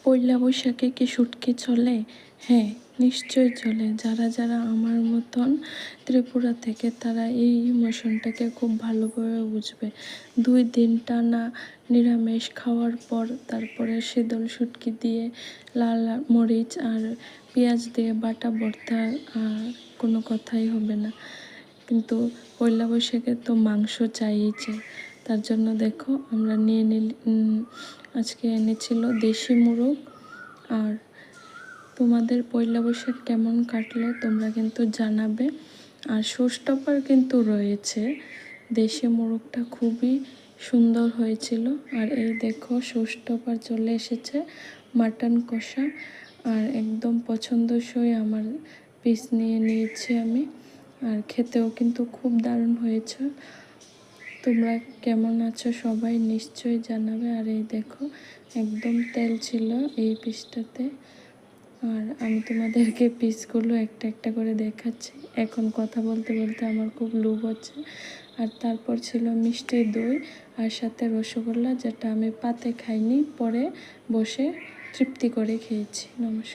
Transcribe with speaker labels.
Speaker 1: পয়লা বৈশাখে কি শুটকি চলে? হ্যাঁ, নিশ্চয়ই চলে। যারা যারা আমার মতন ত্রিপুরা থেকে তারা এই ইমোশনটাকে খুব ভালোভাবে বুঝবে। 2 দিন টানা নিরামিষ খাওয়ার পর তারপরে শীতল শুটকি দিয়ে লাল মরিচ আর পেঁয়াজ দিয়ে বাটা ভর্তা, কোনো কথাই হবে না। কিন্তু পয়লা বৈশাখে তো মাংস চাইই চাই। তার জন্য দেখো আমরা আজকে এনেছিল দেশি মোরগ। আর তোমাদের পয়লা বৈশাখ কেমন কাটলো তোমরা কিন্তু জানাবে। আর শোস্টপার কিন্তু রয়েছে, দেশি মোরগটা খুবই সুন্দর হয়েছিল। আর এই দেখো শোস্টপার চলে এসেছে, মাটন কষা। আর একদম পছন্দসই আমার পিস নিয়ে নিয়েছি আমি। আর খেতেও কিন্তু খুব দারুণ হয়েছে। তোমরা কেমন আছো সবাই নিশ্চয়ই জানাবে। আর এই দেখো একদম তেল ছিল এই পিসটাতে। আর আমি তোমাদেরকে পিসগুলো একটা একটা করে দেখাচ্ছি। এখন কথা বলতে বলতে আমার খুব লোভ হচ্ছে। আর তারপর ছিল মিষ্টি দই আর সাথে রসগোল্লা, যেটা আমি পাতে খাইনি, পরে বসে তৃপ্তি করে খেয়েছি। নমস্কার।